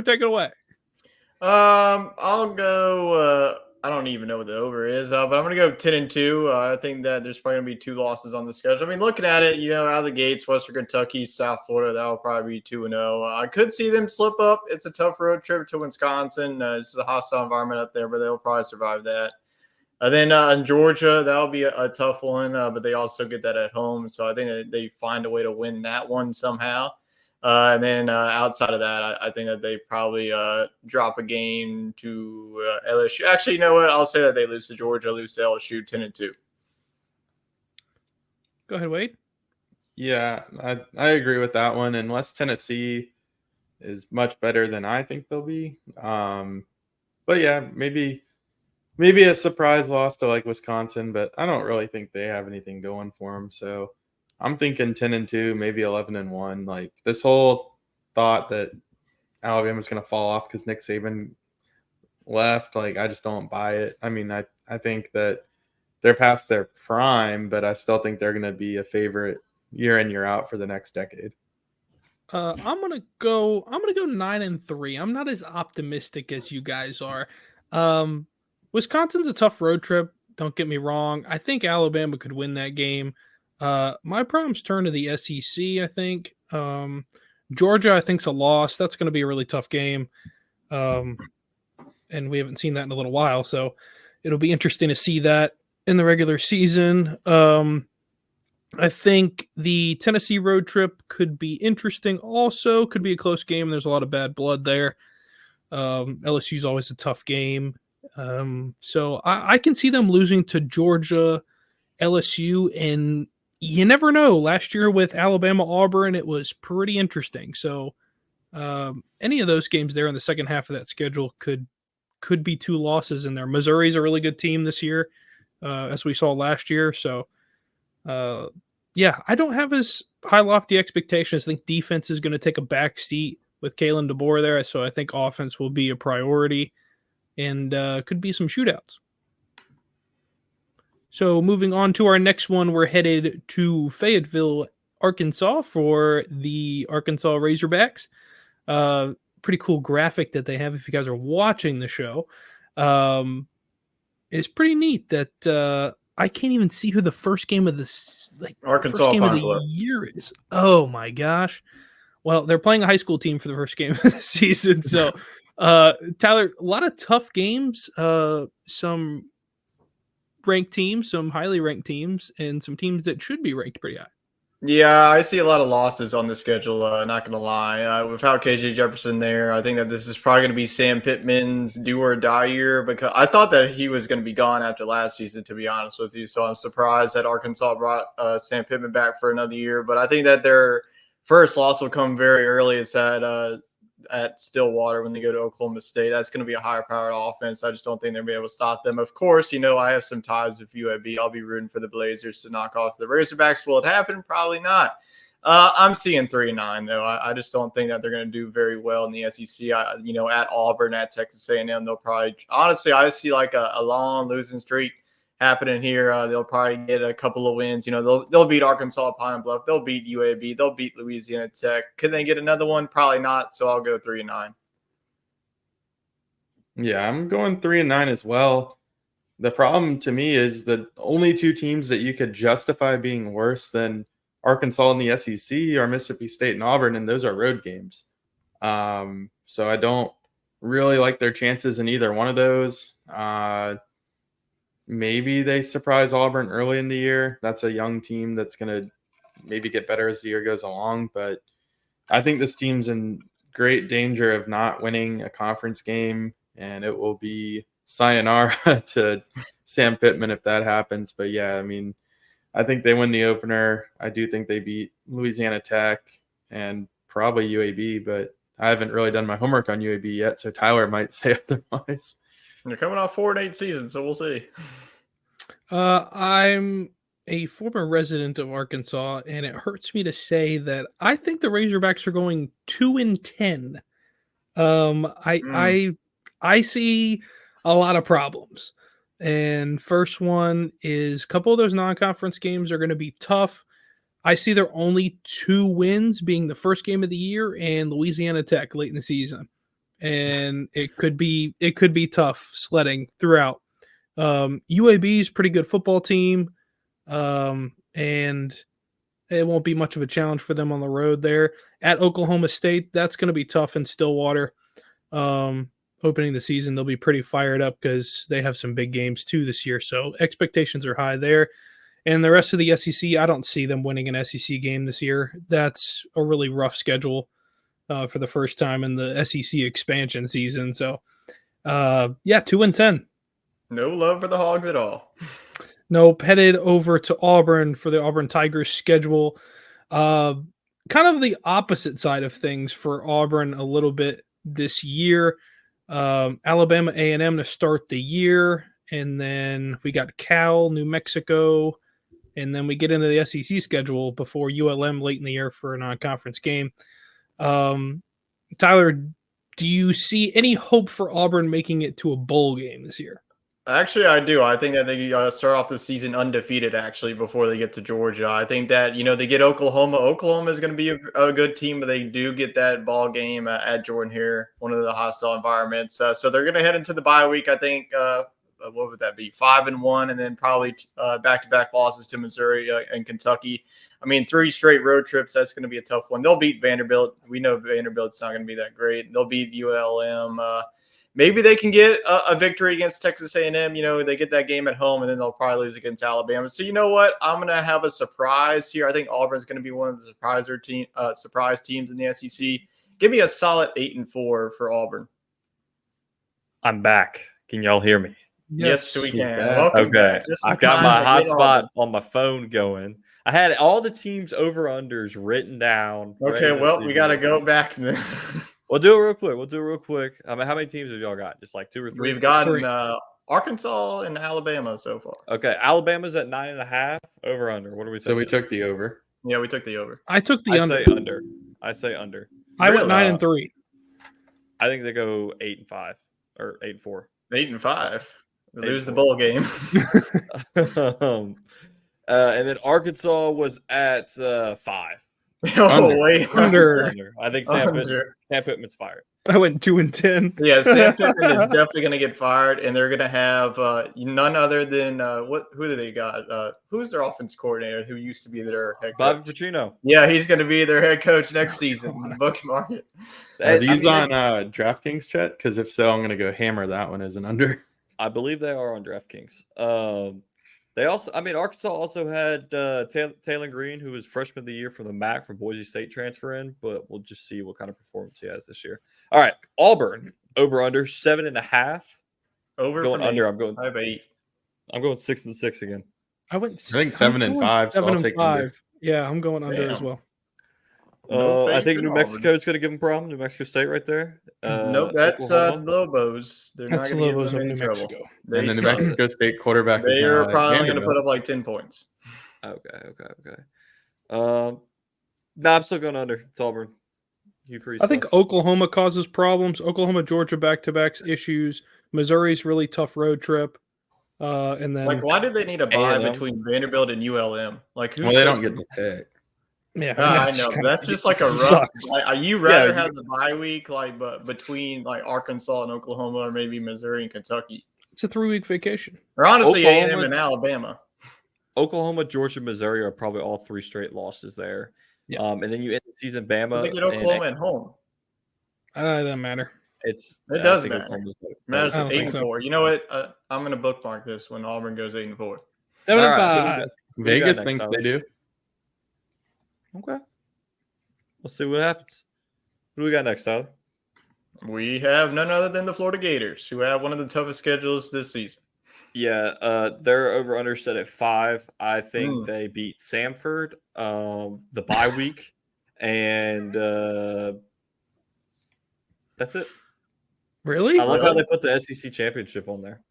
Take it away. I'll go. I don't even know what the over is, but I'm gonna go 10-2. I think that there's probably gonna be two losses on the schedule. I mean, looking at it, out of the gates, Western Kentucky, South Florida, that will probably be 2-0. I could see them slip up. It's a tough road trip to Wisconsin. It's a hostile environment up there, but they'll probably survive that. Then in Georgia, that'll be a tough one, but they also get that at home. So I think that they find a way to win that one somehow. And then outside of that, I think that they probably drop a game to LSU. Actually, you know what? I'll say that they lose to Georgia, lose to LSU 10-2. Go ahead, Wade. Yeah, I agree with that one. Unless Tennessee is much better than I think they'll be. But yeah, maybe a surprise loss to like Wisconsin, but I don't really think they have anything going for them. So I'm thinking 10-2, maybe 11-1. Like this whole thought that Alabama's going to fall off because Nick Saban left, like I just don't buy it. I mean, I think that they're past their prime, but I still think they're going to be a favorite year in, year out for the next decade. I'm gonna go 9-3. I'm not as optimistic as you guys are. Wisconsin's a tough road trip. Don't get me wrong. I think Alabama could win that game. My problems turn to the SEC. I think Georgia, I think's a loss. That's going to be a really tough game, and we haven't seen that in a little while. So it'll be interesting to see that in the regular season. I think the Tennessee road trip could be interesting. Also, could be a close game. There's a lot of bad blood there. LSU is always a tough game. So I can see them losing to Georgia, LSU, and you never know. Last year with Alabama, Auburn, it was pretty interesting. So any of those games there in the second half of that schedule could be two losses in there. Missouri's a really good team this year, as we saw last year. So yeah, I don't have as high lofty expectations. I think defense is going to take a back seat with Kalen DeBoer there. So I think offense will be a priority and could be some shootouts. So moving on to our next one, we're headed to Fayetteville, Arkansas for the Arkansas Razorbacks. Pretty cool graphic that they have if you guys are watching the show. It's pretty neat that I can't even see who the first game of this Arkansas first game of the year is. Oh my gosh. Well, they're playing a high school team for the first game of the season. So Tyler, a lot of tough games, some ranked teams, some highly ranked teams, and some teams that should be ranked pretty high. Yeah, I see a lot of losses on the schedule, not going to lie. Without KJ Jefferson there, I think that this is probably going to be Sam Pittman's do or die year because I thought that he was going to be gone after last season, to be honest with you. So I'm surprised that Arkansas brought Sam Pittman back for another year. But I think that their first loss will come very early. It's at Stillwater when they go to Oklahoma State. That's going to be a higher powered offense. I just don't think they're going to be able to stop them. Of course, I have some ties with UAB. I'll be rooting for the Blazers to knock off the Razorbacks. Will it happen? Probably not. I'm seeing 3-9 though. I just don't think that they're going to do very well in the SEC. At Auburn, at Texas A&M, they'll probably honestly I see like a long losing streak happening here. They'll probably get a couple of wins. They'll beat Arkansas Pine Bluff. They'll beat UAB. They'll beat Louisiana Tech. Can they get another one? Probably not. So I'll go 3-9. Yeah, I'm going 3-9 as well. The problem to me is the only two teams that you could justify being worse than Arkansas in the SEC are Mississippi State and Auburn, and those are road games. So I don't really like their chances in either one of those. Maybe they surprise Auburn early in the year. That's a young team that's going to maybe get better as the year goes along. But I think this team's in great danger of not winning a conference game, and it will be sayonara to Sam Pittman if that happens. But yeah, I mean, I think they win the opener. I do think they beat Louisiana Tech and probably UAB, but I haven't really done my homework on UAB yet, so Tyler might say otherwise. They're coming off 4-8 seasons, so we'll see. I'm a former resident of Arkansas, and it hurts me to say that I think the Razorbacks are going 2-10. I see a lot of problems. And first one is a couple of those non-conference games are going to be tough. I see their only 2 wins being the first game of the year and Louisiana Tech late in the season. and it could be tough sledding throughout. UAB is a pretty good football team, and it won't be much of a challenge for them on the road there. At Oklahoma State, that's going to be tough in Stillwater. Opening the season, they'll be pretty fired up because they have some big games too this year. So expectations are high there. And the rest of the SEC, I don't see them winning an SEC game this year. That's a really rough schedule for the first time in the SEC expansion season. So, 2-10. No love for the Hogs at all. Nope. Headed over to Auburn for the Auburn Tigers schedule. Kind of the opposite side of things for Auburn a little bit this year. Alabama A&M to start the year, and then we got Cal, New Mexico, and then we get into the SEC schedule before ULM late in the year for a non-conference game. Tyler, do you see any hope for Auburn making it to a bowl game this year? Actually, I do. I think that they start off the season undefeated, actually, before they get to Georgia. I think that, they get Oklahoma. Oklahoma is going to be a good team, but they do get that ball game at Jordan-Hare, one of the hostile environments. So they're going to head into the bye week, I think, what would that be, 5-1, and then probably back-to-back losses to Missouri and Kentucky. I mean, 3 straight road trips, that's going to be a tough one. They'll beat Vanderbilt. We know Vanderbilt's not going to be that great. They'll beat ULM. Maybe they can get a victory against Texas A&M. They get that game at home, and then they'll probably lose against Alabama. So you know what? I'm going to have a surprise here. I think Auburn's going to be one of the surprise teams in the SEC. Give me a solid 8-4 for Auburn. I'm back. Can y'all hear me? Yes, we can. Welcome back. I've got my hotspot on my phone going. I had all the teams over-unders written down. Okay, well, we got to go back then. We'll do it real quick. I mean, how many teams have y'all got? Just like 2 or 3? We've gotten Arkansas and Alabama so far. Okay, Alabama's at 9.5 over under. What are we thinking? So we took the over. Yeah, we took the over. I took the under. I say under. I went 9-3. I think they go 8-5 or 8-4. 8-5. They lose the bowl game. And then Arkansas was at 5. Wait. Under. I think Sam Pittman's fired. I went 2-10. Yeah, Sam Pittman is definitely going to get fired, and they're going to have none other than who do they got? Who's their offense coordinator who used to be their head coach? Bobby Petrino. Yeah, he's going to be their head coach next season. Bookmark it. Are these on DraftKings, Chet? Because if so, I'm going to go hammer that one as an under. I believe they are on DraftKings. They also, Arkansas also had Taylor Green, who was freshman of the year from the MAC from Boise State transfer in, but we'll just see what kind of performance he has this year. All right, Auburn over under 7.5. Over going under. I'm going. I have 8. I'm going 6-6 again. I think 7-5. So I'll take under. Yeah, I'm going under as well. I think New Mexico is going to give them a problem. New Mexico State right there. Nope, that's Lobos. They're that's not the going to Lobos give them of any New trouble. Mexico. And the New Mexico State quarterback they is are probably going to put up like 10 points. Okay. I'm still going under. It's Auburn. I think Oklahoma causes problems. Oklahoma, Georgia back-to-backs issues. Missouri's really tough road trip. And then why did they need a bye between Vanderbilt and ULM? They don't get the pick. Yeah, I know. That's just like a rough. You rather have the bye week between Arkansas and Oklahoma, or maybe Missouri and Kentucky? It's a 3-week vacation. Or honestly, A&M and Alabama. Oklahoma, Georgia, Missouri are probably all 3 straight losses there. Yeah. And then you end the season Bama. They get Oklahoma at home. It doesn't matter. It does matter. Matters 8-4. You know what? I'm going to bookmark this when Auburn goes 8-4. 7-5. Vegas thinks they do. Okay. We'll see what happens. What do we got next, Tyler? We have none other than the Florida Gators, who have one of the toughest schedules this season. Yeah, they're over under set at 5. I think they beat Samford, the bye week, and that's it. Really? I love how they put the SEC championship on there.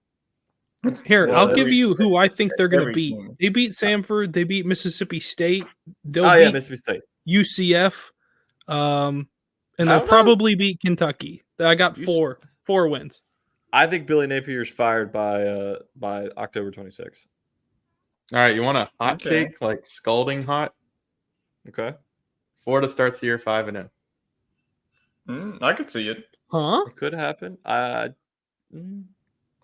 Here, I'll give you who I think they're going to beat. They beat Samford. They beat Mississippi State. They'll beat Mississippi State. UCF. And they'll probably beat Kentucky. I got 4 wins. I think Billy Napier's fired by October 26th. All right, you want a hot take, like scalding hot? Okay. Florida starts the year 5-0. I could see it. Huh? It could happen.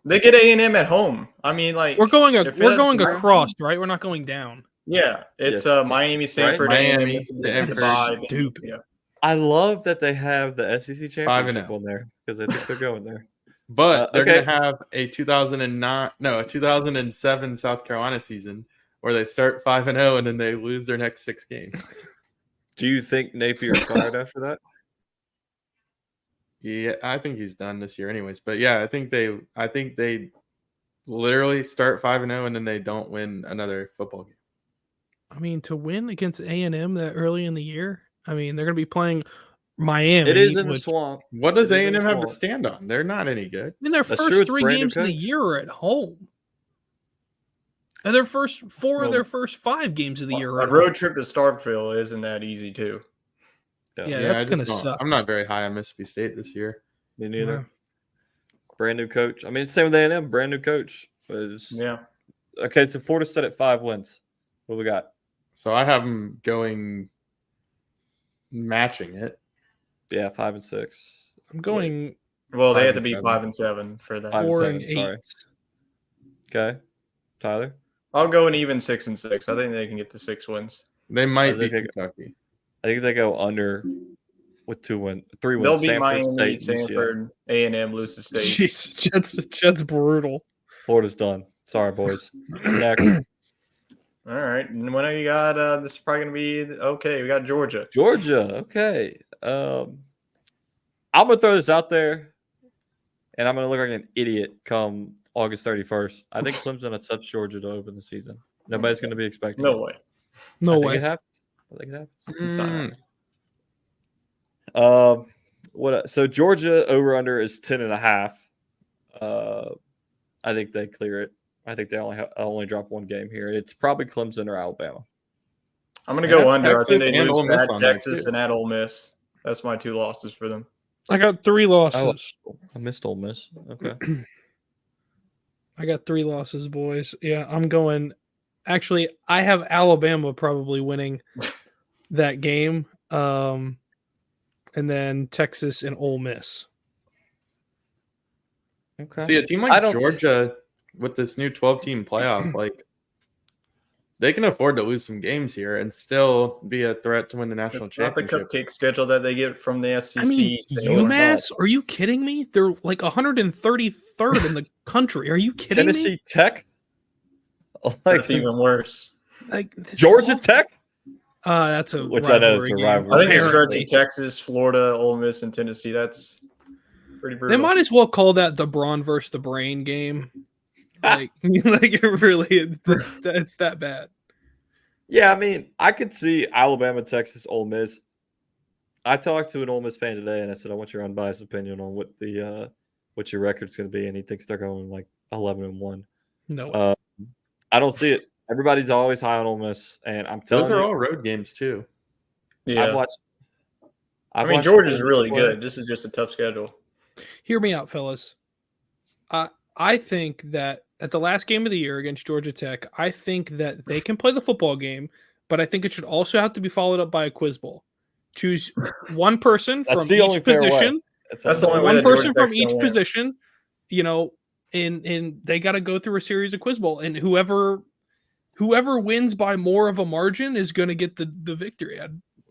They get A&M at home. I mean, like We're going if that's Miami- across, right? We're not going down. Yeah, it's Yes. Miami, Stanford, Miami, A&M. This is the Stanford. bye. Stupid. Yeah. I love that they have the SEC 5-0. championship on there because I think they're going there. But they're okay. going to have a 2007 South Carolina season where they start 5-0 and then they lose their next 6 games. Do you think Napier's fired after that? Yeah, I think he's done this year, anyways. But yeah, I think they literally start 5-0 and then they don't win another football game. I mean, to win against A&M that early in the year, I mean, they're going to be playing Miami. It is in the swamp. What does It is in A&M the have to swamp. stand on? They're not any good. I mean, their That's true, first it's 3 brand new games of the coach. year are at home. And their first 4 of their first 5 games of the year are A at road home. trip to Starkville isn't that easy too. Yeah, that's I going to just suck. I'm not very high on Mississippi State this year. Me neither. Yeah. Brand new coach. I mean, same with A&M. Brand new coach. Yeah. Okay, so Florida State at 5 wins. What we got? So I have them going matching it. Yeah, 5 and 6. I'm going Well, they 5 have to and be 7. 5 and 7 for that. 5 and 4 7, and 8. sorry. Okay, Tyler. I'll go an even 6 and 6. I think they can get to 6 wins. They might I beat think Kentucky. I think they go under with 3 wins. They'll beat Stanford, Miami, State, UCF. Stanford, A&M, loses State. Jeez, Jed's brutal. Florida's done. Sorry, boys. Next, All right. And when you got this is probably gonna be okay. We got Georgia. Georgia. Okay. I'm gonna throw this out there, and I'm gonna look like an idiot come August 31st. I think Clemson will touch Georgia to open the season. Nobody's gonna be expecting. No it. way. No I think way. it happens. I think it happens. It's not happening. So Georgia over under is 10.5. I think they clear it. I think they only drop 1 game here. It's probably Clemson or Alabama. I'm gonna They go have under. I think Texas they and Ole lose Miss at on there, Texas too. and at Ole Miss. That's my 2 losses for them. I got 3 losses. I missed Ole Miss. Okay. I got 3 losses, boys. Yeah, I'm going. Actually, I have Alabama probably winning that game, and then Texas and Ole Miss. Okay. See, a team I like don't- Georgia with this new 12-team playoff, like they can afford to lose some games here and still be a threat to win the national It's not the championship. cupcake schedule that they get from the SEC. I mean, so UMass? Are you kidding me? They're like 133rd in the country. Are you kidding Tennessee me? Tech. That's even worse. Like this is Georgia awful. Tech. That's a Which I know is rivalry a game. rivalry. I think the stretch Apparently. of Texas, Florida, Ole Miss, and Tennessee. That's pretty brutal. They might as well call that the Brawn versus the Brain game. Like it really, it's that bad. Yeah, I mean, I could see Alabama, Texas, Ole Miss. I talked to an Ole Miss fan today, and I said, "I want your unbiased opinion on what your record's going to be," and he thinks they're going like 11-1. No, I don't see it. Everybody's always high on Ole Miss, and I'm telling Those are you, all road games too. Yeah. I've watched. I mean, watched Georgia's Ole Miss really play. good. This is just a tough schedule. hear me out, fellas. I think that at the last game of the year against Georgia Tech, I think that they can play the football game, but I think it should also have to be followed up by a quiz bowl. Choose one person That's from the only each fair way. position. That's the only way One that person Georgia from Tech's each gonna win. position, and they got to go through a series of quiz bowl, and whoever wins by more of a margin is going to get the victory.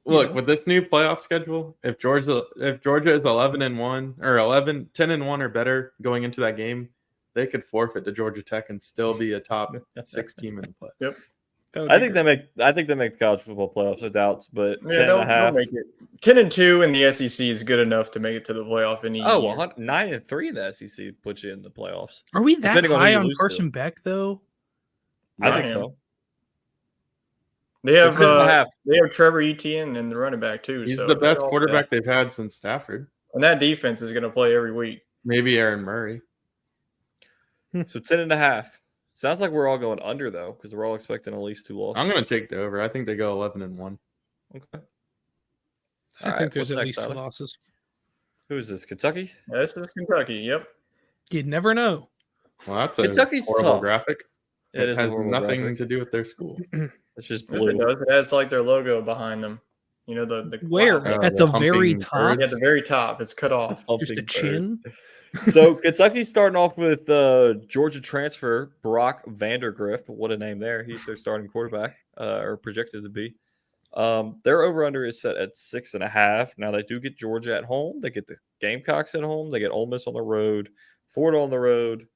Look, with this new playoff schedule, if Georgia is 11-1 or 10-1 or better going into that game, they could forfeit to Georgia Tech and still be a top 6 team in the play. Yep. I think they make the college football playoffs, no doubts. But Yeah, 10.5. they'll make it. 10-2 in the SEC is good enough to make it to the playoff. Any Oh, year. 9-3 in the SEC puts you in the playoffs. Are we that Depending on who high you on lose to. Carson Beck though? I I think am. so. They have 10.5. they have Trevor Etienne and the running back too. He's so the best they're all- quarterback they've had since Stafford. and that defense is going to play every week. Maybe Aaron Murray. So 10.5. Sounds like we're all going under though, because we're all expecting at least 2 losses. I'm going to take the over. I think they go 11-1. Okay. I All think right, there's what's at next, least 2 Tyler? losses. Who is this? Kentucky? This is Kentucky. Yep. You'd never know. Well, that's a Kentucky's horrible tough. graphic. It is a has horrible nothing graphic. to do with their school. It's just Yes, it blue. does. It has like their logo behind them. You know the Where? cloud. At the the very humping top? bird. Yeah, at the very top. It's cut off. Just a Humping chin? birds. So Kentucky's starting off with Georgia transfer Brock Vandergrift. What a name there. He's their starting quarterback, or projected to be. Their over-under is set at 6.5. Now they do get Georgia at home. They get the Gamecocks at home. They get Ole Miss on the road, Florida on the road,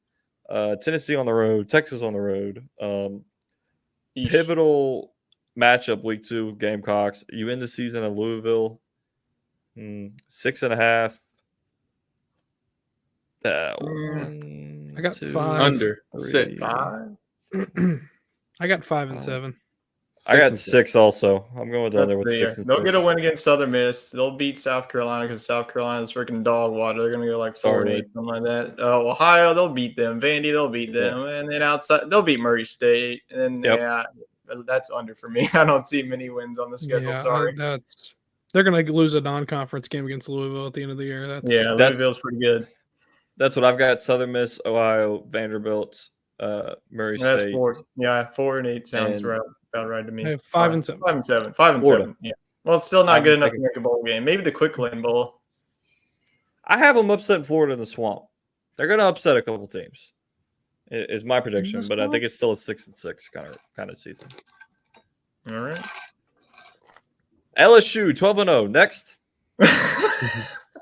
Tennessee on the road, Texas on the road. Eesh. Pivotal matchup week 2, Gamecocks. You end the season in Louisville. 6.5. I got 5. Under 6. Five? I got 5 and 7. I got 6. 6 also. I'm going with the That's under with fair. 6 and They'll 6. get a win against Southern Miss. They'll beat South Carolina because South Carolina's freaking dog water. They're gonna go like 4-8, something like that. Ohio, they'll beat them. Vandy, they'll beat them, and then outside, they'll beat Murray State. And Yep. yeah, that's under for me. I don't see many wins on the schedule. Yeah, Sorry. they're gonna lose a non-conference game against Louisville at the end of the year. Yeah, That's- Louisville's pretty good. That's what I've got. Southern Miss, Ohio, Vanderbilt, Murray That's State. 4. Yeah, 4 and 8 sounds And- right, about right to me. I have 5 and 7. 5 and 7. 5 and Florida. 7. Yeah. Well, it's still not I'm good enough to thinking- make a bowl game. Maybe the Quick Lane Bowl. I have them upsetting Florida in the swamp. They're going to upset a couple teams. Is my prediction, but I think it's still a 6 and 6 kind of season. All right. LSU 12-0. Next.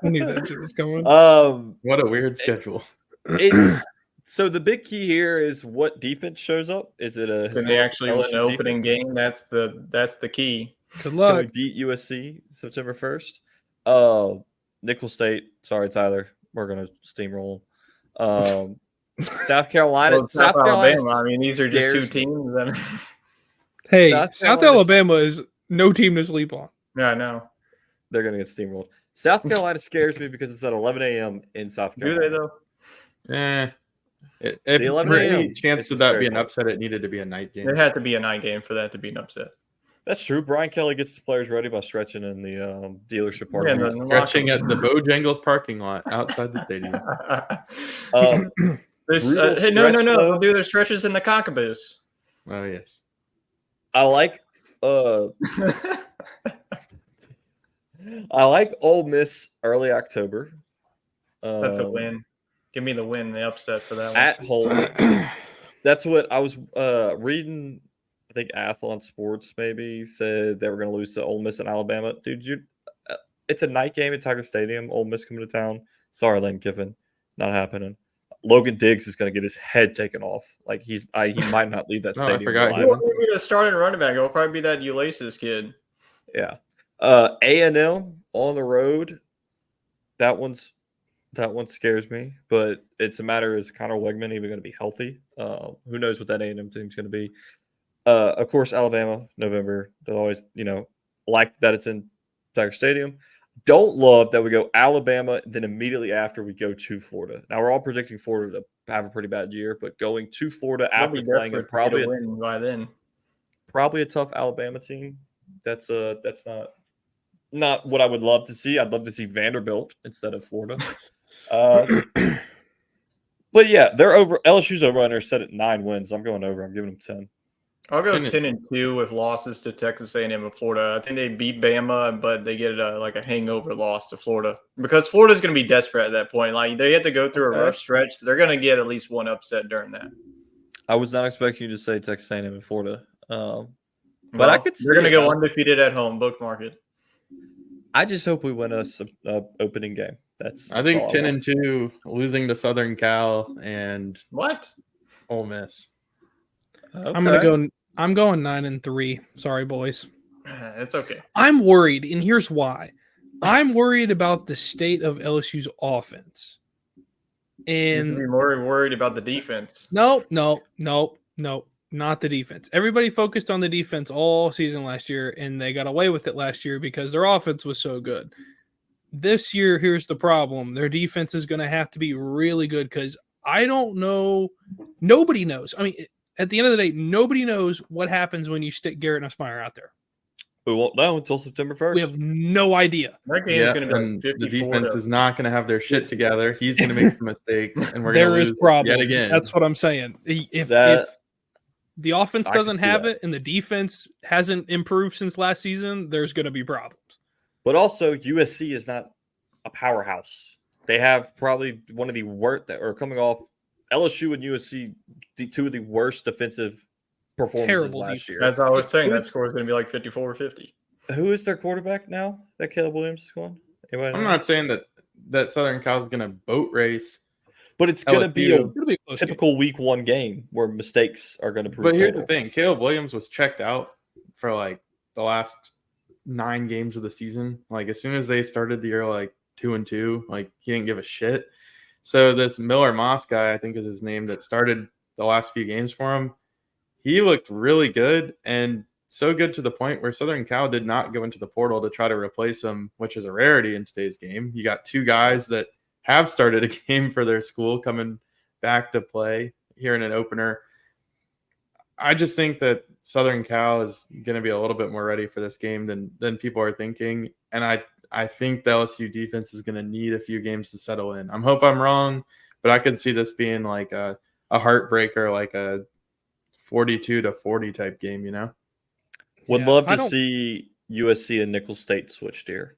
I knew that shit was coming. What a weird schedule. It's so the big key here is what defense shows up. Is it a Can they actually win LSU an opening defense? game? That's the key. Good Can luck. we beat USC September 1st? Nickel State. Sorry, Tyler. We're gonna steamroll. South Carolina. Well, South Alabama. Carolina. I mean, these are just two scares me. teams. I mean, Hey, South South Carolina's- Alabama is no team to sleep on. yeah, I know. They're gonna get steamrolled. South Carolina scares me because it's at 11 a.m. in South Do Carolina. they though? If 11 for any a.m., chance it's to a that scary be an game. upset, it needed to be a night game. It had to be a night game for that to be an upset. That's true. Brian Kelly gets the players ready by stretching in the dealership Yeah, parking and lot. Stretching at the Bojangles parking lot outside the stadium. Brutal Hey, no, stretch, they'll though. do their stretches in the cockaboos. Oh yes. I like Ole Miss early October. That's a win. Give me the win, the upset for that one. At home. That's what I was reading. I think Athlon Sports maybe said they were going to lose to Ole Miss and Alabama. Dude, it's a night game at Tiger Stadium. Ole Miss coming to town. Sorry, Lane Kiffin, not happening. Logan Diggs is going to get his head taken off. Like he might not leave that Oh, I stadium. forgot alive. he Well, maybe the starting running back. It'll probably be that Ulysses kid. Yeah. A&M on the road. That one scares me, but it's a matter, is Connor Wegman even going to be healthy? Who knows what that A&M team's going to be? Of course, Alabama, November. They'll always, like that it's in Tiger Stadium. Don't love that we go Alabama, then immediately after we go to Florida. Now, we're all predicting Florida to have a pretty bad year, but going to Florida They'll after be playing desperate in to win by then. probably a tough Alabama team. That's not what I would love to see. I'd love to see Vanderbilt instead of Florida. But yeah, they're over. LSU's over under set at 9 wins. I'm going over. I'm giving them 10. I'll go And 10-2 with losses to Texas A&M and Florida. I think they beat Bama, but they get a hangover loss to Florida because Florida's going to be desperate at that point. Like they have to go through a rough stretch. So they're going to get at least one upset during that. I was not expecting you to say Texas A&M and Florida. But Well, I could see they're going to it, go though. undefeated at home. Bookmark it. I just hope we win a opening game. I think all 10 want. and 2, losing to Southern Cal and What? Ole Miss. Okay. I'm going 9 and 3. Sorry, boys. It's okay. I'm worried, and here's why. I'm worried about the state of LSU's offense. You're And more worried about the defense. no, not the defense. Everybody focused on the defense all season last year, and they got away with it last year because their offense was so good. This year, here's the problem. Their defense is going to have to be really good because I don't know. Nobody knows. I mean, at the end of the day, nobody knows what happens when you stick Garrett Nussmeier out there. We won't know until September 1st. We have no idea. That game's going to be and like the 54 defense is not going to have their shit together. He's going to make some mistakes, and we're going There to is lose problems. yet again. That's what I'm saying. If the offense I can doesn't see have that. it and the defense hasn't improved since last season, there's going to be problems. But also, USC is not a powerhouse. They have probably one of the worst that are coming off LSU and USC, two of the worst defensive performances Terrible last defense. year. As I was saying, that Who's- score is going to be like 54 or 50. Who is their quarterback now that Caleb Williams is going? Anybody I'm know? not saying that Southern Cal's going to boat race, But it's going to be a LSU. It'll be a close game. typical week 1 game where mistakes are going to prove but here's fatal. the thing: Caleb Williams was checked out for like the last 9 games of the season. Like as soon as they started the year, like 2-2, like he didn't give a shit. So this Miller Moss guy, I think is his name, that started the last few games for him. He looked really good, and so good to the point where Southern Cal did not go into the portal to try to replace him, which is a rarity in today's game. You got 2 guys that have started a game for their school coming back to play here in an opener. I just think that Southern Cal is going to be a little bit more ready for this game than people are thinking, and I think the LSU defense is going to need a few games to settle in. I hope I'm wrong, but I could see this being like a heartbreaker, like a 42-40 type game, you know? Would Yeah, love I to don't- see USC and Nicholls State switched here.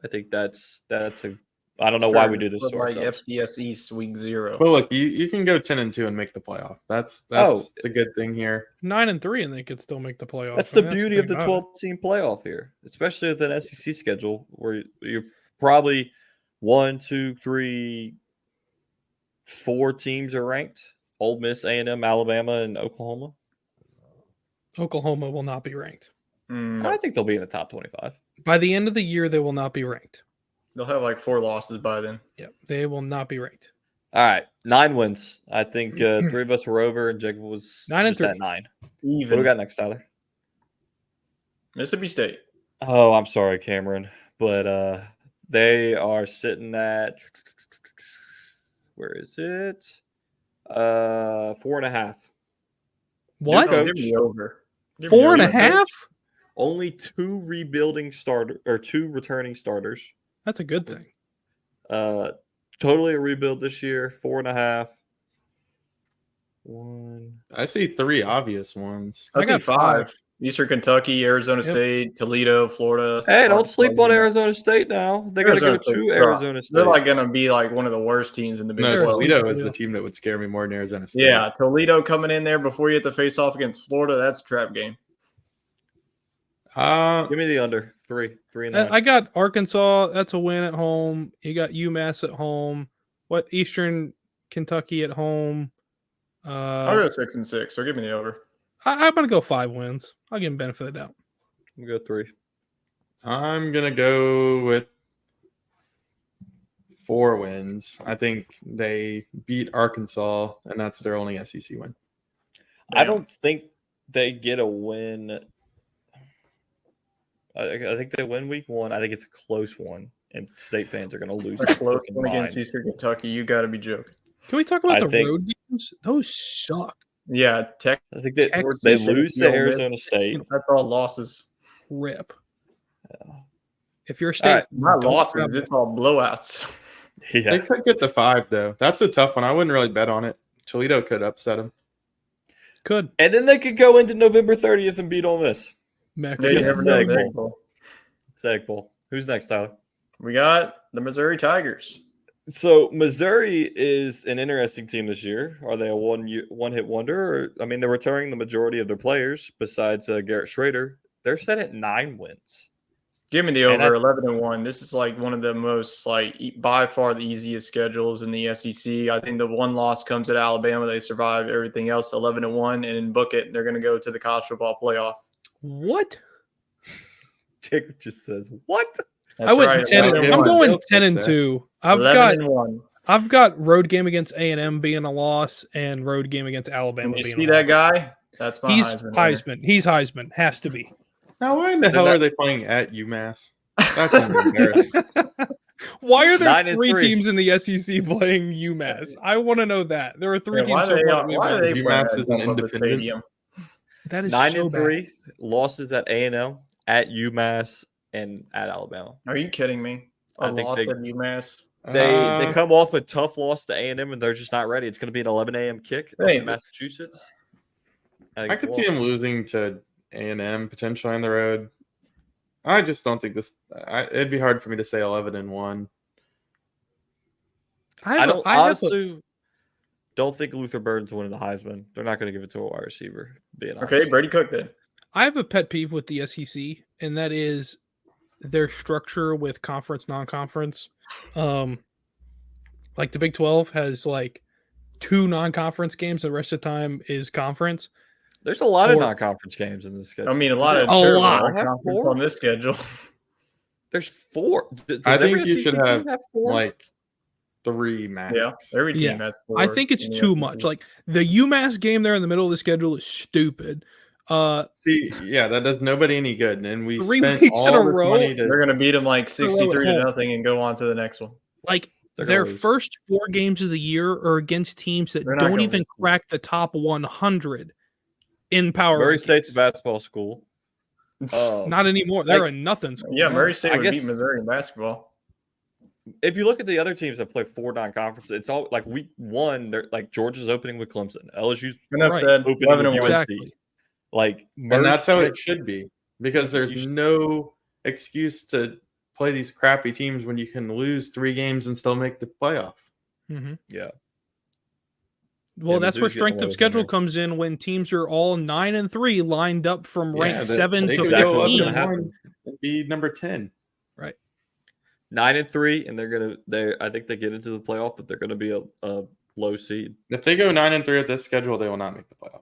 I think that's a. I don't know why we do this But to like ourselves. FCS East week 0. But look, you can go 10-2 and make the playoff. That's Oh. the good thing here. 9-3, and they could still make the playoffs. That's I the mean, beauty thing of the about it. 12-team playoff here, especially with an SEC schedule where you're probably 1, 2, 3, 4 teams are ranked: Ole Miss, A&M, Alabama, and Oklahoma. Oklahoma will not be ranked. I think they'll be in the top 25. By the end of the year, they will not be ranked. They'll have like 4 losses by then. Yep, they will not be ranked. All right, 9 wins. I think 3 of us were over, and Jacob was 9 and just at 3. 9. What Even do we got next, Tyler? Mississippi State. Oh, I'm sorry, Cameron, but they are sitting at, where is it? 4.5. What? Coach. Give me over. Give me Four and a over. half? Only 2 rebuilding starter or 2 returning starters. That's a good thing. Totally a rebuild this year. 4.5. 1. I see 3 obvious ones. I I got got 5. Eastern Kentucky, Arizona Yep. State, Toledo, Florida. Hey, don't Arkansas, sleep on Utah. Arizona State now. They're going to go Arizona to State Arizona sucks. State. They're like going to be like one of the worst teams in the Big No, Arizona 12. Toledo State, is the yeah. team that would scare me more than Arizona State. Yeah, Toledo coming in there before you have to face off against Florida. That's a trap game. Give me the under. 3 and 9. I got Arkansas. That's a win at home. You got UMass at home. What Eastern Kentucky at home? I'll go 6 and 6. So give me the over. I'm gonna go 5 wins. I'll give him benefit of the doubt. I'm going to go 3. I'm going to go with 4 wins. I think they beat Arkansas, and that's their only SEC win. I don't think they get a win. I think they win week 1. I think it's a close one, and State fans are going to lose A their close freaking one against minds. Eastern Kentucky. You got to be joking. Can we talk about I the think- road games? Those suck. Yeah, Tech. I think that Texas they and lose to Ole Miss. Arizona State. That's all losses. Rip. If you're a state, right. Not don't losses. grab It's all blowouts. They Yeah. could get the 5, though. That's a tough one. I wouldn't really bet on it. Toledo could upset them. could. And then they could go into November 30th and beat Ole Miss. Mac- Yeah, you never know. Egg There Bowl. you go. It's Egg Bowl. Who's next, Tyler? We got the Missouri Tigers. So Missouri is an interesting team this year. Are they a one-hit wonder? Or, I mean, they're returning the majority of their players besides Garrett Schrader. They're set at 9 wins. Give me the And over I- 11 and 1. This is like one of the most by far the easiest schedules in the SEC. I think the one loss comes at Alabama. They survive everything else 11 and 1 and book it. They're going to go to the college football playoff. What? Jacob just says, "What?" That's I went right, 10. 11 and I'm 1. going Feels 10 good, and Seth. 2. 11 and 1. I've got road game against A&M being a loss and road game against Alabama When you being see a that loss. guy, that's my He's Heisman. winner. Heisman. He's Heisman. Has to be. Now, why in the hell that- are they playing at UMass? That's embarrassing. Why are there 9 and 3 3. teams in the SEC playing UMass? I want to know that. There are 3 Yeah, teams so far. why are they UMass playing is at an Bump Up the independent. Stadium? That is 9 so and bad. 3 losses at A&M, at UMass, and at Alabama. Are you kidding me? I A think loss they- at UMass? They come off a tough loss to A&M, and they're just not ready. It's going to be an 11 a.m. kick up Hey, in Massachusetts. I could see him losing to A&M potentially on the road. I just don't think this. It'd be hard for me to say 11-1. I honestly don't think Luther Burden's winning the Heisman. They're not going to give it to a wide receiver. Being honest. Okay, Brady Cook then. I have a pet peeve with the SEC, and that is their structure with conference, non-conference. Like the Big 12 has like 2 non-conference games. The rest of the time is conference. There's a lot of non-conference games in this schedule. I mean, a lot non-conference on this schedule. There's 4. I think you should have 4? Like 3 max. Yeah, every team has 4. I think it's too much. Like the UMass game there in the middle of the schedule is stupid. That does nobody any good. And we 3 spent weeks in a all this row. money They're going to beat them like 63-0 and go on to the next one. Like their first 4 games of the year are against teams that don't even crack the top 100 in power. Murray State's a basketball school. Not anymore. They're a nothing school. Yeah, Murray State would beat Missouri in basketball. If you look at the other teams that play 4 non-conferences, it's all like week 1. They're like Georgia's opening with Clemson, LSU's opening with USC. Exactly. Like, and that's how it should be, because there's no excuse to play these crappy teams when you can lose 3 games and still make the playoff. Mm-hmm. Yeah. Well, that's where strength of schedule comes in, when teams are all 9-3 lined up from rank 7 to 15. And be number 10. Right. 9-3, and I think they get into the playoff, but they're gonna be a low seed. If they go 9-3 at this schedule, they will not make the playoff.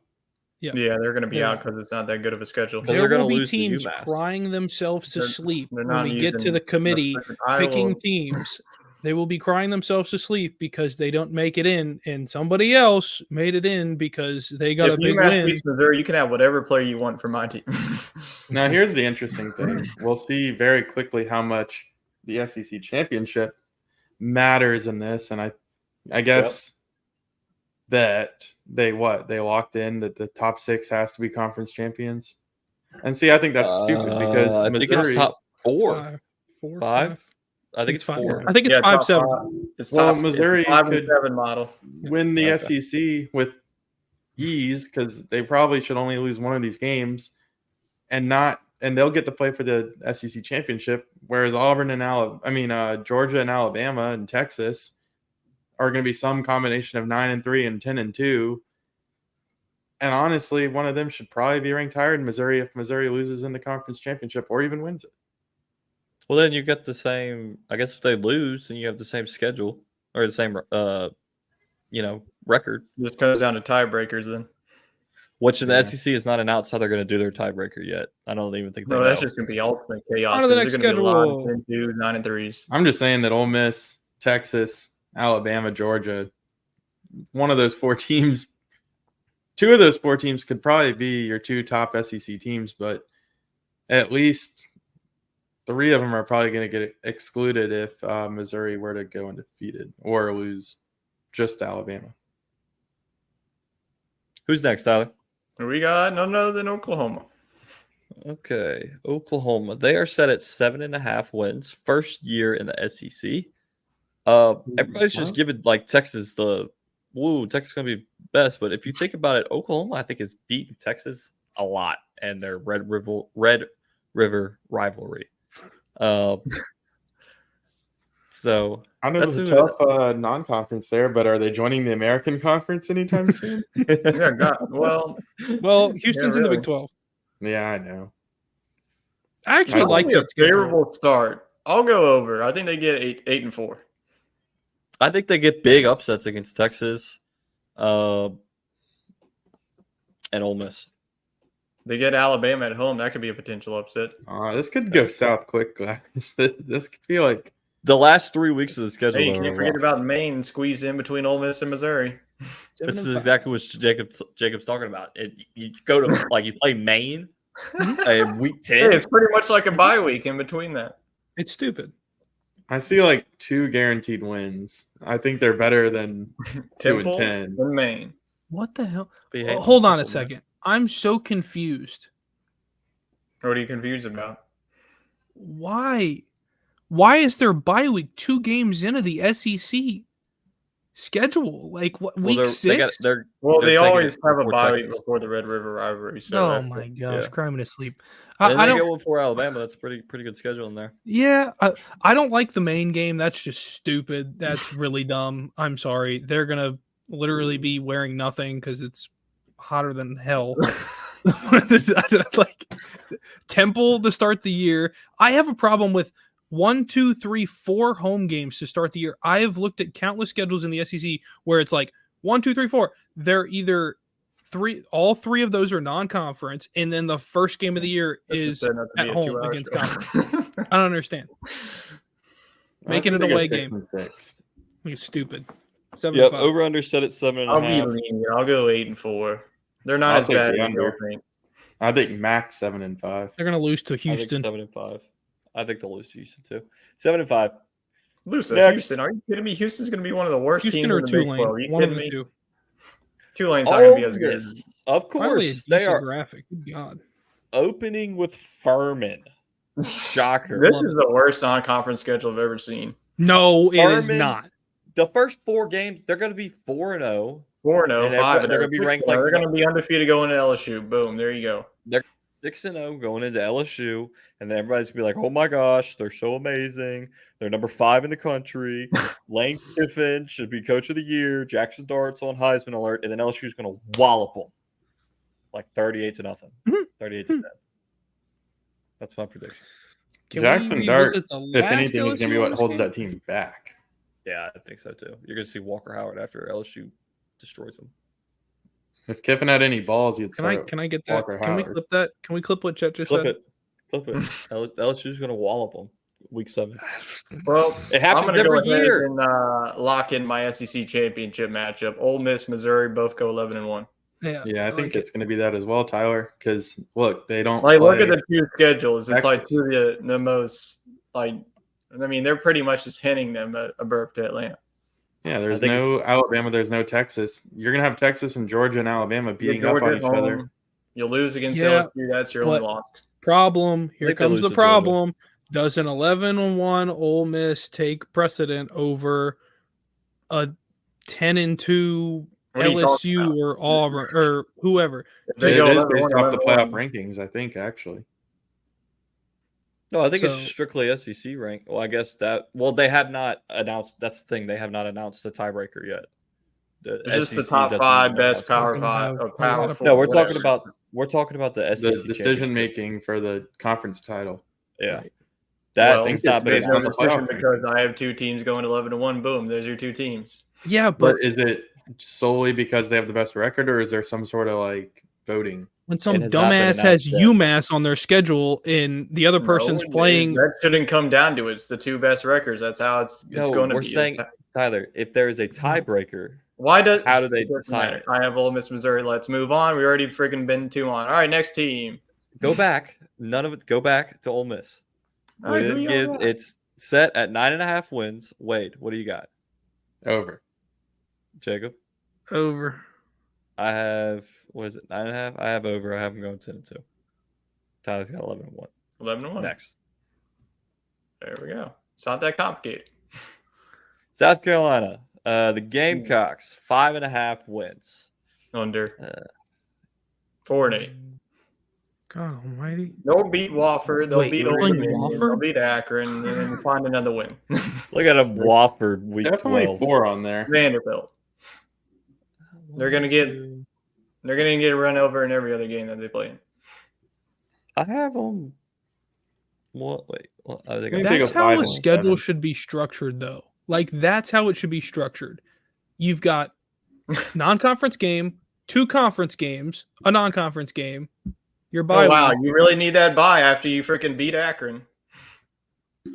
Yeah, they're going to be out because it's not that good of a schedule. There will be teams crying themselves to sleep when we get to the committee picking teams. They will be crying themselves to sleep because they don't make it in, and somebody else made it in because they got a big win. If UMass beats Missouri, you can have whatever player you want for my team. Now, here's the interesting thing. We'll see very quickly how much the SEC championship matters in this, and I guess that they locked in that the top 6 has to be conference champions. And see, I think that's stupid because I Missouri, think it's top 4. 5. I think it's 4. I think it's 5-7. It's Missouri could 7 model. Win the SEC with ease because they probably should only lose one of these games, and they'll get to play for the SEC championship. Whereas Georgia and Alabama and Texas are going to be some combination of 9-3 and 10-2. And honestly, one of them should probably be ranked higher in Missouri if Missouri loses in the conference championship or even wins it. Well, then you get the same. I guess if they lose, then you have the same schedule or the same, record. Just goes down to tiebreakers then. Which in the SEC is not announced how they're going to do their tiebreaker yet. I don't even think. No, that's just going to be ultimate chaos. On to the next schedule. 9-3s. I'm just saying that Ole Miss, Texas, Alabama, Georgia, one of those 4 teams, 2 of those 4 teams could probably be your 2 top SEC teams, but at least 3 of them are probably going to get excluded if Missouri were to go undefeated or lose just Alabama. Who's next, Tyler? We got none other than Oklahoma. Okay, Oklahoma. They are set at 7.5 wins, first year in the SEC. Everybody's just giving Texas Texas is going to be best. But if you think about it, Oklahoma, I think, has beaten Texas a lot in their Red River rivalry. So I know it's a tough non-conference there, but are they joining the American Conference anytime soon? Well, Houston's in the Big 12. Yeah, I know. I actually like that favorable start. I'll go over. I think they get 8-4. I think they get big upsets against Texas and Ole Miss. They get Alabama at home. That could be a potential upset. This could go south quick, guys. This could be like the last 3 weeks of the schedule. Hey, you can't forget about Maine squeezed in between Ole Miss and Missouri. This is exactly what Jacob's talking about. You go to you play Maine in week 10. Hey, it's pretty much like a bye week in between that. It's stupid. I see 2 guaranteed wins. I think they're better than 2-10 and Maine. What the hell? Hold on a second. I'm so confused. What are you confused about? Why is their bye week 2 games into the SEC schedule. Like what Well, week they got 6? Well, they're they taking always it have a before bye week Texas. before the Red River rivalry. So Oh that's my gosh, yeah. cry me to sleep. And then I they don't. get one for Alabama. That's pretty good schedule in there. Yeah, I don't like the main game. That's just stupid. That's really dumb. I'm sorry. They're gonna literally be wearing nothing because it's hotter than hell. Like Temple to start the year. I have a problem with 1, 2, 3, 4 home games to start the year. I have looked at countless schedules in the SEC where it's like 1, 2, 3, 4. They're either all three of those are non-conference, and then the first game of the year is at home against conference. I don't understand. Making it a away game. 6-6. It's stupid. Yep, 7-5. over under set at 7.5. I'll be lenient. I'll go 8-4. They're not I'll as take bad the as you under. think. I think max 7-5. They're gonna lose to I think Houston. 7-5. I think they'll lose to Houston too. 7-5. Lose to Next. Houston. Are you kidding me? Houston's going to be one of the worst Houston teams or in the Big 12. Tulane. Are you One of kidding the me? two. Tulane's not going to be as Ole good. Miss, of Finally, a course, they decent are graphic. Good God. opening with Furman. Shocker. This Love is the worst non-conference schedule I've ever seen. No, it is Furman- not. The first 4 games, they're going to be 4-0. 4-0, And 5. they're gonna be ranked like- They're going to be undefeated going to LSU. Boom. There you go. 6-0 going into LSU, and then everybody's gonna be like, "Oh my gosh, they're so amazing! They're number 5 in the country." Lane Kiffin should be coach of the year. Jackson Dart's on Heisman alert, and then LSU's gonna wallop them like 38-0, Mhm. 38-10. That's my prediction. Can Jackson we Dart, revisit the if last anything, is going to be LSU what Ole Miss holds game? that team back. Yeah, I think so too. You're gonna see Walker Howard after LSU destroys them. If Kiffin had any balls, he'd Can I start. get that? Walker Can we Howard. clip that? Can we clip what Chet just Clip said? LSU's gonna wallop them week 7. Well, It happens I'm gonna every go ahead year. and lock in my SEC championship matchup. Ole Miss, Missouri, both go 11-1. Yeah, I think like it's going to be that as well, Tyler. Because look, they don't Like, play. look at the two schedules. It's like Texas. two of the most like. I mean, they're pretty much just hinting them a berth to Atlanta. Yeah, there's think no Alabama. There's no Texas. You're going to have Texas and Georgia and Alabama beating up on each other. You'll lose against Yeah, LSU. That's your only but- loss. Problem. Here think they comes lose the to Georgia. problem. Does an 11-1 Ole Miss take precedent over a 10-2 What are you talking LSU about? or Auburn or whoever? If they It go is 11-1, based off the 11-1. playoff rankings, I think, actually. No, I think So- it's strictly SEC rank. Well, I guess that. Well, they have not announced. That's the thing. They have not announced the tiebreaker yet. The It's just the SEC top doesn't 5 even best announce Power We're 5 gonna or have a Power lot 4. of- it. No, we're whatever. talking about the SEC The championship. decision making for the conference title. Yeah, Right. that Well, thing's it's not been based There's no on the announced. playoff decision because I have 2 teams going 11-1. Boom. There's your 2 teams. Yeah, but But is it solely because they have the best record, or is there some sort of like voting? when some It has not been dumbass has announced yet. UMass on their schedule and the other person's No, playing, That shouldn't come down to it. It's the 2 best records. That's how it's No, going to we're be. saying, It's- Tyler, if there is a tiebreaker, Why does how do they it doesn't decide matter. it? I have Ole Miss, Missouri. Let's move on. We already freaking been 2 on. All right, next team. go back. None of it. Go back to Ole Miss. I We agree didn't on give. that. It's set at 9.5 wins. Wade, what do you got, Over. Jacob? over. I have, what is it, 9.5? I have over. I have them going 10-2. Tyler's got 11-1. 11-1. Next, There we go. It's not that complicated. South Carolina. The Gamecocks 5.5 wins. Under 4-8. God Almighty! They'll beat Wofford. They'll Wait, beat you're Old playing Dominion. Wofford? They'll beat Akron, and then find another win. Look at them, Wofford week Definitely 12. 4 on there. Vanderbilt. They're gonna get- 2. They're going to get run over in every other game that they play in. I have them. What? Wait. Well, I think I think I they go That's how 5 a and schedule 7. should be structured, though. Like that's how it should be structured. You've got non-conference game, 2 conference games, a non-conference game. Your bye Oh, wow. week. You really need that bye after you freaking beat Akron.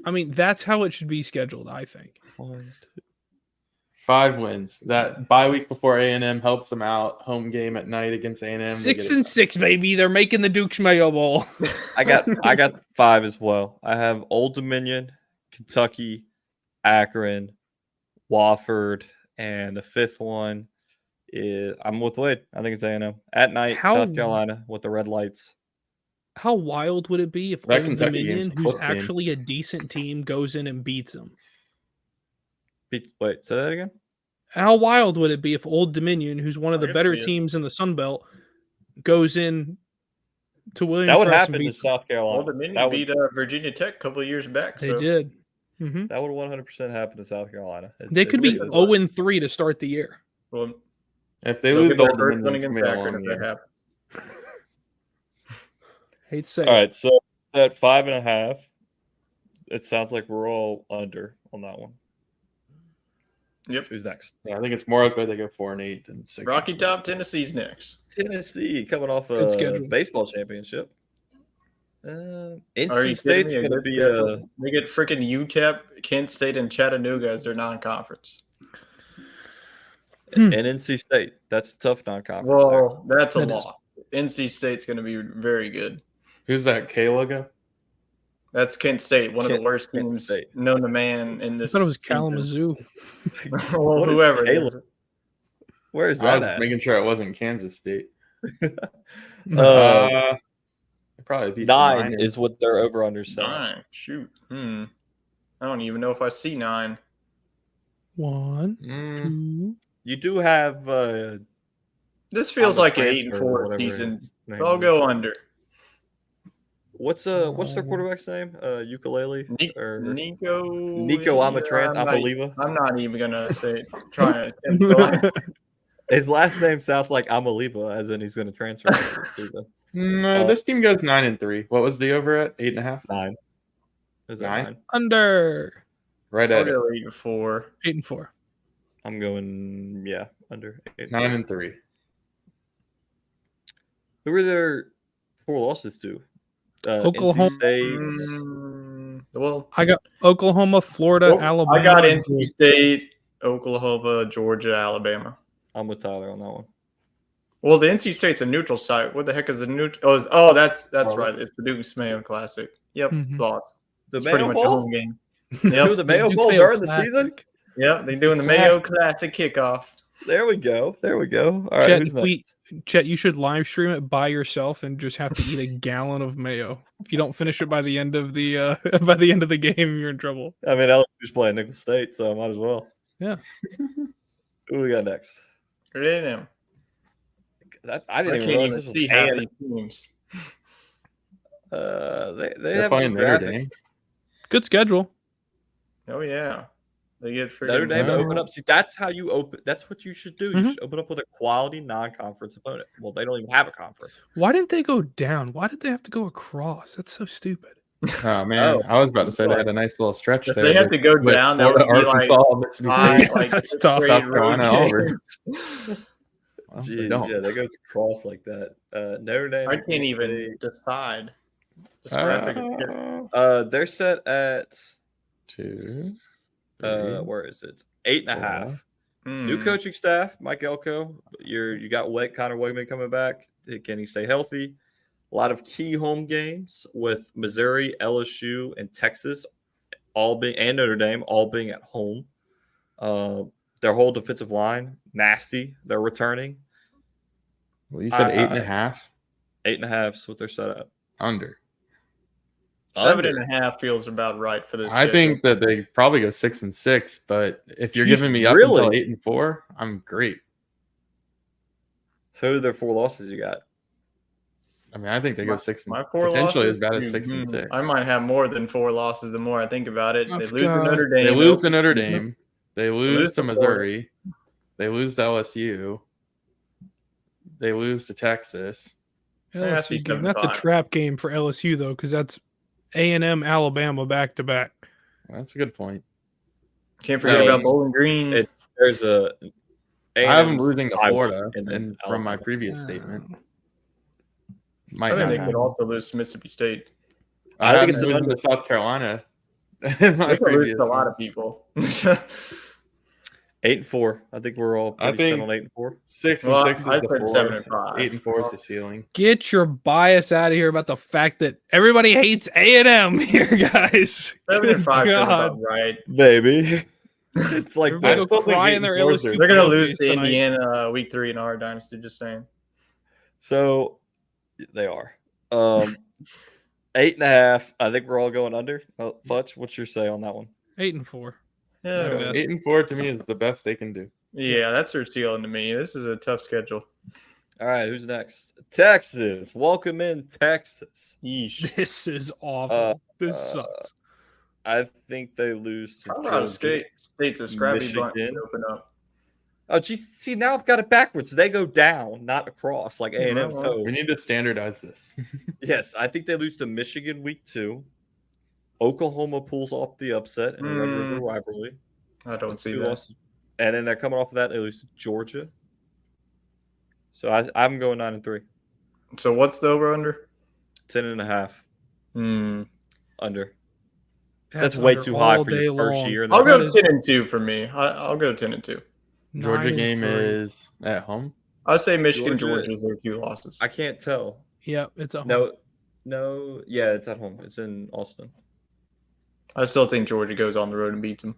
I mean, that's how it should be scheduled. I think. 1, 2. 5 wins. That bye week before A&M helps them out. Home game at night against A&M. 6-6, baby. They're making the Duke's Mayo Bowl. I got 5 as well. I have Old Dominion, Kentucky, Akron, Wofford, and the 5th one is I'm with Wade. I think it's A&M at night. How- South Carolina with the red lights. How wild would it be if That Old Kentucky game's Dominion, a who's flip game. actually a decent team, goes in and beats them? Wait, say that again. How wild would it be if Old Dominion, who's one of the I better guess it is. teams in the Sun Belt, goes in to That would Williams-Brice and happen to beats them? South Carolina. Old Dominion That would beat Virginia Tech a couple of years back. They So did. Hmm. that would 100% happen to South Carolina. They could be really would. 0-3 to start the year. well, If they they'll lose get to their Old first Dominion, win it's against gonna be a Akron long if that year. happens. Hate to say All it. right, so at 5.5, it sounds like we're all under on that one. Yep. Who's next? Yeah, I think it's more likely they go 4-8 than 6. Rocky Top, Tennessee's next. Tennessee coming off Good a schedule. baseball championship. Are NC you State's kidding me? going to Good be schedule. They get freaking UTEP, Kent State, and Chattanooga as their non-conference. and NC State. That's a tough non-conference. Well, that's a That is. loss. NC State's going to be very good. Who's that? K logo? That's Kent State, one of the Kent- worst Kent teams State. known to man in I this. thought it was season. Kalamazoo. Well, What is whoever. it Caleb? is. Where is I that was at? making sure it wasn't Kansas State. Uh, It'd probably be 9 is what they're over under set. 9. Shoot. I don't even know if I see 9. 1, Mm, 2. You do have This feels I'm a like an 8 and transfer or 4 whatever season. his name So I'll is. go under. What's their quarterback's name? Ukulele or Nico. Amatrance, I believe. I'm not even gonna say it. Trying to. His last name sounds like Amaliva, as in he's going to transfer after this season. no, this team goes 9-3. What was the over at? 8.5? 9. Is that 9? 9? Under. Right I'll at it. go 8 and 4. 8 and 4. I'm going, under 8. 9-3. Who were their 4 losses to? Oklahoma. NC State. Well, I got Oklahoma, Florida, Alabama. I got NC Georgia. State, Oklahoma, Georgia, Alabama. I'm with Tyler on that one. Well, the NC State's a neutral site. What the heck is a neutral? Oh, that's Oh. right. It's the Duke's Mayo Classic. Yep, Mhm. lost. The It's pretty Mayo much a Bowl? home game. Do Yep, the Mayo Duke's Bowl Mayo during the Classic. season? yep. They're doing the Mayo Classic kickoff. There we go. All right, Chet, who's next? Chet, you should live stream it by yourself and just have to eat a gallon of mayo. If you don't finish it by the end of the by the end of the game, you're in trouble. I mean, LSU's playing Nickel State, so I might as well. Yeah. Who we got next? I I didn't even can't realize even this was see half A&M. these teams. They They're have playing good Notre graphics. Dame. Good schedule. Oh yeah, they get freaking Notre Dame to open Well- up. See, that's how you open. That's what you should do. You Mhm. should open up with a quality non-conference opponent. Well, they don't even have a conference. Why didn't they go down? Why did they have to go across? That's so stupid. Oh man, Oh. I was about to say they had a nice little stretch If there. they had to go with down, that Florida, would be like Arkansas, Mississippi State. like That's fifth tough. grade South road Carolina, Auburn. games. Well, they Jeez, don't. yeah, that goes across like that. Notre Dame. I can't NC even State. decide. This graphic is here. They're set at 2, 3. where is it? 8.5. New Hmm. coaching staff, Mike Elko. You got Connor Wegman coming back. Can he stay healthy? A lot of key home games with Missouri, LSU, and Texas, and Notre Dame all being at home. Their whole defensive line, nasty. They're returning. Well, you said I- 8.5 8.5 is what they're set at. under. 7.5 feels about right for this. I schedule. think that they probably go 6-6, but if you're Jeez, giving me up really? until 8-4, I'm great. So who are their 4 losses you got? I mean, I think they go 6 and my 4 potentially losses, as bad as 6 and mhm. 6. I might have more than 4 losses the more I think about it. I They lose to forgot. Notre Dame. They lose to though. Notre Dame. They lose lose to to Missouri. They lose to LSU. They lose to Texas. Yeah, I see LSU game. That's a 7-5. trap game for LSU though, because that's A&M, Alabama back to back. That's a good point. Can't forget No, about it's- Bowling Green. There's a. I have them A&M's losing to 5-1, Florida, and then and from my Alabama. previous statement, I might think not they could happen. also lose to Mississippi State. I I think have it's them an losing under. to South Carolina. in my They could lose previous to a lot one. of people. 8-4. I think we're all I pretty set think- on 8-4. 6 and Well, 6 is I the said floor. 7 and 5. 8 and 4 is the ceiling. Get your bias out of here about the fact that everybody hates A&M here, guys. 7 Good and 5 feels God. about right. Baby. It's like Everybody I go still think cry 8 in their and 4 is LSU. They're gonna Blue lose Jays to tonight. Indiana week 3 in our dynasty. Just saying. So they are. 8.5. I think we're all going under. Fletch, what's your say on that one? 8 and 4. Yeah, best. 8-4 to me is the best they can do. yeah, that's their ceiling to me. This is a tough schedule. All right, who's next? Texas. Welcome in, Texas. Yeesh. This is awful. This Uh, sucks. I think they lose to Colorado Georgia. State's a scrappy bunch to Michigan. open up. Oh, geez. See, now I've got it backwards. They go down, not across, like A&M. Well, So, We need to standardize this. yes, I think they lose to Michigan week 2. Oklahoma pulls off the upset in a Red River rivalry. I don't That's see 2 that. losses. And then they're coming off of that. They lose to Georgia. So I'm going 9-3. So what's the over under? 10.5 under. That's way under too high all for day your first long. year. I'll That go is 10-2 for me. I'll go 10-2. Georgia 9-3. game is at home. I'll say Michigan, Georgia- Georgia's their 2 losses. I can't tell. Yep, it's a No. Yeah, it's at home. It's in Austin. I still think Georgia goes on the road and beats them.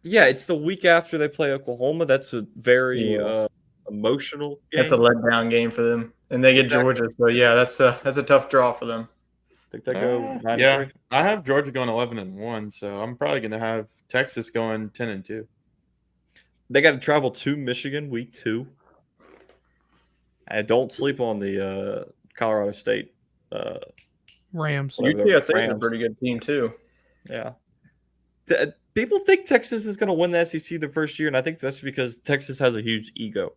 Yeah, it's the week after they play Oklahoma. That's a very Yeah. emotional game. That's a letdown game for them, and they get Exactly. Georgia. So yeah, that's a tough draw for them. I think they go 9-3. Yeah, I have Georgia going 11-1, so I'm probably gonna have Texas going 10-2. They got to travel to Michigan week 2. And don't sleep on the Colorado State. Rams. Whatever, the UTSA is a Rams. pretty good team too. Yeah. People think Texas is going to win the SEC the first year, and I think that's because Texas has a huge ego.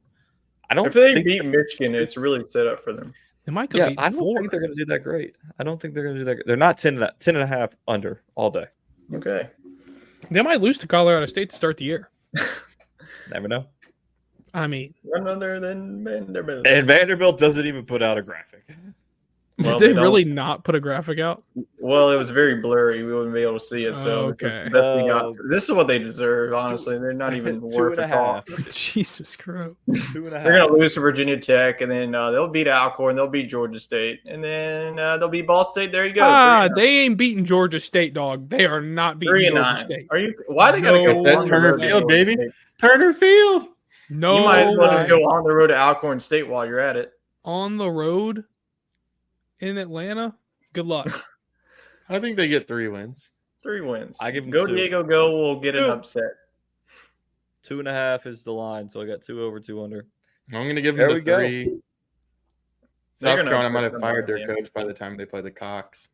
I don't If they think beat Michigan, it's really set up for them. They might go Yeah, 8 I don't 4. think they're going to do that great. I don't think they're going to do that. They're not 10.5 under all day. Okay. They might lose to Colorado State to start the year. Never know. I mean, None other than Vanderbilt. And Vanderbilt doesn't even put out a graphic. Well, did they don't. really not put a graphic out? Well, it was very blurry. We wouldn't be able to see it. So it's Okay. the best we got. This is what they deserve, honestly. They're not even worth a talk. 2.5. Jesus Christ. 2.5. They're going to lose to Virginia Tech, and then they'll beat Alcorn, they'll beat Georgia State, and then they'll beat Ball State. There you go. 3-9. They ain't beating Georgia State, dog. They are not beating Georgia 3-9. State. Are you? Why they got to go No on the Turner road to Field, Georgia baby. State? Turner Field. No, You might as well just way. go on the road to Alcorn State while you're at it. On the road in Atlanta. Good luck. I think they get 3 wins. 3 wins. I give 'em Go 2. Diego, go. We'll get an 2. upset. 2.5 is the line, so I got 2 over, 2 under. I'm gonna give There them we the go. 3. They're South gonna Carolina might upset have fired their somebody, coach by the time they play the Cox.